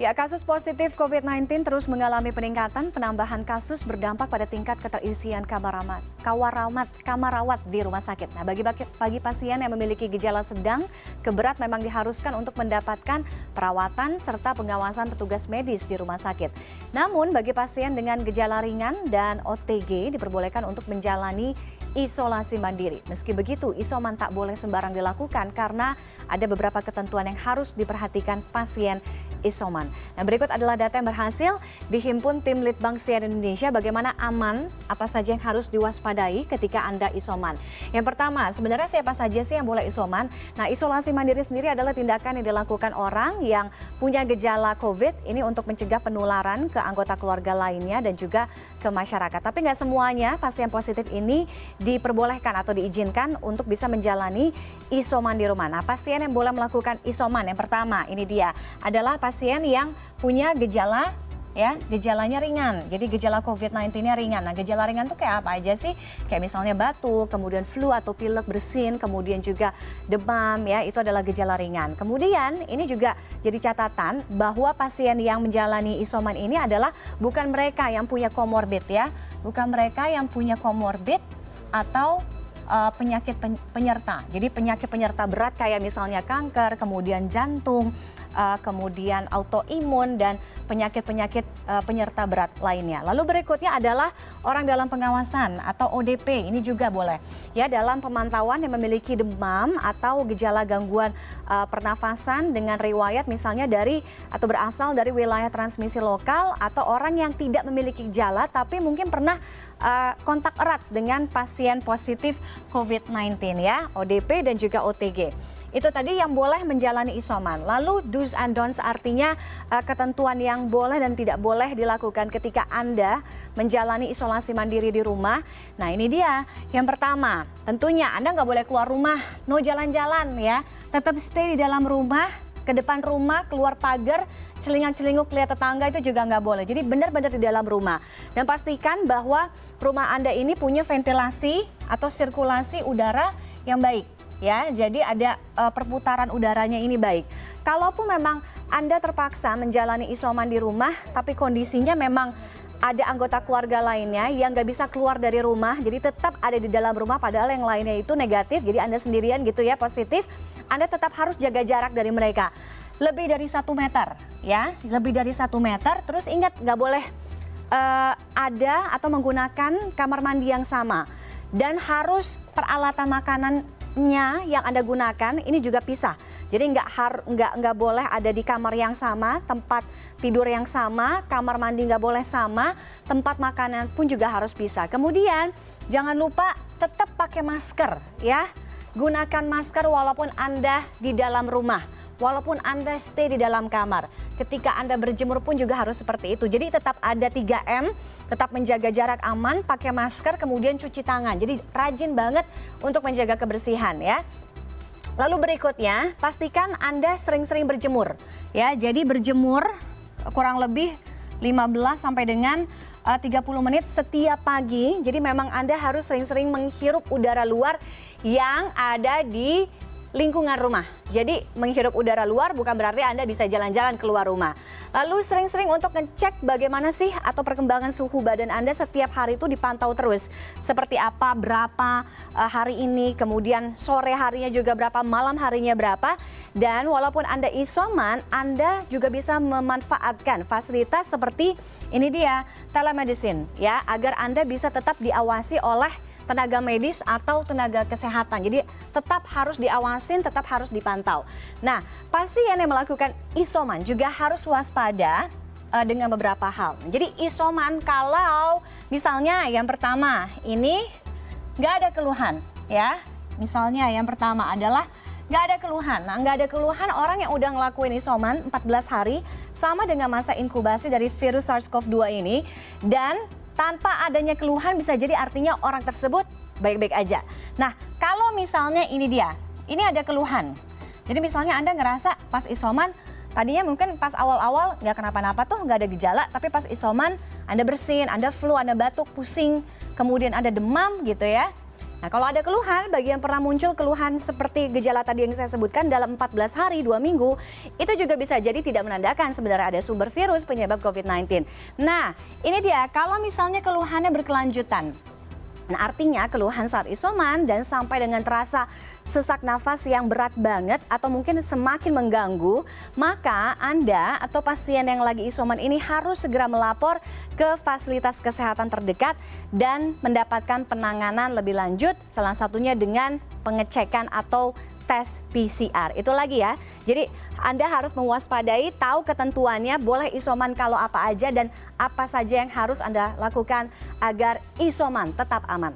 Ya, kasus positif COVID-19 terus mengalami peningkatan. Penambahan kasus berdampak pada tingkat keterisian kamar rawat di rumah sakit. Nah, bagi pasien yang memiliki gejala sedang ke berat memang diharuskan untuk mendapatkan perawatan serta pengawasan petugas medis di rumah sakit. Namun, bagi pasien dengan gejala ringan dan OTG diperbolehkan untuk menjalani isolasi mandiri. Meski begitu, isoman tak boleh sembarang dilakukan karena ada beberapa ketentuan yang harus diperhatikan pasien isoman. Nah, berikut adalah data yang berhasil dihimpun tim Litbang CNN Indonesia bagaimana aman, apa saja yang harus diwaspadai ketika Anda isoman. Yang pertama, sebenarnya siapa saja sih yang boleh isoman? Nah, isolasi mandiri sendiri adalah tindakan yang dilakukan orang yang punya gejala COVID ini untuk mencegah penularan ke anggota keluarga lainnya dan juga ke masyarakat. Tapi nggak semuanya pasien positif ini diperbolehkan atau diizinkan untuk bisa menjalani isoman di rumah. Nah, pasien yang boleh melakukan isoman yang pertama ini dia adalah pasien yang punya gejala gejalanya ringan. Jadi gejala COVID-19-nya ringan. Nah, gejala ringan tuh kayak apa aja sih? Kayak misalnya batuk, kemudian flu atau pilek bersin, kemudian juga demam ya, itu adalah gejala ringan. Kemudian ini juga jadi catatan bahwa pasien yang menjalani isoman ini adalah bukan mereka yang punya komorbid ya. Bukan mereka yang punya komorbid atau penyakit penyerta. Jadi penyakit penyerta berat kayak misalnya kanker, kemudian jantung, kemudian autoimun dan penyakit-penyakit penyerta berat lainnya. Lalu berikutnya adalah orang dalam pengawasan atau ODP, ini juga boleh. Ya, dalam pemantauan yang memiliki demam atau gejala gangguan pernafasan dengan riwayat misalnya dari atau berasal dari wilayah transmisi lokal atau orang yang tidak memiliki gejala tapi mungkin pernah kontak erat dengan pasien positif COVID-19 ya, ODP dan juga OTG. Itu tadi yang boleh menjalani isoman. Lalu do's and don'ts artinya ketentuan yang boleh dan tidak boleh dilakukan ketika Anda menjalani isolasi mandiri di rumah. Nah, ini dia. Yang pertama, tentunya Anda nggak boleh keluar rumah, no jalan-jalan ya. Tetap stay di dalam rumah, ke depan rumah, keluar pagar, celingak-celinguk lihat tetangga itu juga nggak boleh. Jadi benar-benar di dalam rumah. Dan pastikan bahwa rumah Anda ini punya ventilasi atau sirkulasi udara yang baik. Ya, jadi ada perputaran udaranya ini baik. Kalaupun memang Anda terpaksa menjalani isoman di rumah, tapi kondisinya memang ada anggota keluarga lainnya yang nggak bisa keluar dari rumah, jadi tetap ada di dalam rumah padahal yang lainnya itu negatif, jadi Anda sendirian gitu ya positif, Anda tetap harus jaga jarak dari mereka. Lebih dari 1 meter, ya, lebih dari 1 meter, terus ingat nggak boleh ada atau menggunakan kamar mandi yang sama. Dan harus peralatan makanannya yang Anda gunakan ini juga pisah. Jadi nggak boleh ada di kamar yang sama, tempat tidur yang sama, kamar mandi nggak boleh sama, tempat makanan pun juga harus pisah. Kemudian jangan lupa tetap pakai masker ya. Gunakan masker walaupun Anda di dalam rumah, walaupun Anda stay di dalam kamar. Ketika Anda berjemur pun juga harus seperti itu. Jadi tetap ada 3M, tetap menjaga jarak aman, pakai masker, kemudian cuci tangan. Jadi rajin banget untuk menjaga kebersihan ya. Lalu berikutnya, pastikan Anda sering-sering berjemur. Ya, jadi berjemur kurang lebih 15 sampai dengan 30 menit setiap pagi. Jadi memang Anda harus sering-sering menghirup udara luar yang ada di lingkungan rumah. Jadi menghirup udara luar bukan berarti Anda bisa jalan-jalan keluar rumah. Lalu sering-sering untuk ngecek bagaimana sih atau perkembangan suhu badan Anda setiap hari itu dipantau terus. Seperti apa, berapa hari ini, kemudian sore harinya juga berapa, malam harinya berapa. Dan walaupun Anda isoman, Anda juga bisa memanfaatkan fasilitas seperti ini dia, telemedicine ya, agar Anda bisa tetap diawasi oleh tenaga medis atau tenaga kesehatan. Jadi tetap harus diawasin, tetap harus dipantau. Nah, pasien yang melakukan isoman juga harus waspada dengan beberapa hal. Jadi isoman kalau misalnya yang pertama ini nggak ada keluhan ya. Misalnya yang pertama adalah nggak ada keluhan. Nah, nggak ada keluhan orang yang udah ngelakuin isoman 14 hari sama dengan masa inkubasi dari virus SARS-CoV-2 ini dan tanpa adanya keluhan bisa jadi artinya orang tersebut baik-baik aja. Nah, kalau misalnya ini dia, ini ada keluhan. Jadi misalnya Anda ngerasa pas isoman, tadinya mungkin pas awal-awal nggak kenapa-napa tuh, nggak ada gejala, tapi pas isoman Anda bersin, Anda flu, Anda batuk, pusing, kemudian Anda demam gitu ya. Nah, kalau ada keluhan, bagi yang pernah muncul keluhan seperti gejala tadi yang saya sebutkan dalam 14 hari, 2 minggu, itu juga bisa jadi tidak menandakan sebenarnya ada sumber virus penyebab COVID-19. Nah, ini dia, kalau misalnya keluhannya berkelanjutan. Nah, artinya keluhan saat isoman dan sampai dengan terasa sesak nafas yang berat banget atau mungkin semakin mengganggu, maka Anda atau pasien yang lagi isoman ini harus segera melapor ke fasilitas kesehatan terdekat dan mendapatkan penanganan lebih lanjut, salah satunya dengan pengecekan atau tes PCR. Itu lagi ya. Jadi Anda harus mewaspadai, tahu ketentuannya, boleh isoman kalau apa aja dan apa saja yang harus Anda lakukan agar isoman tetap aman.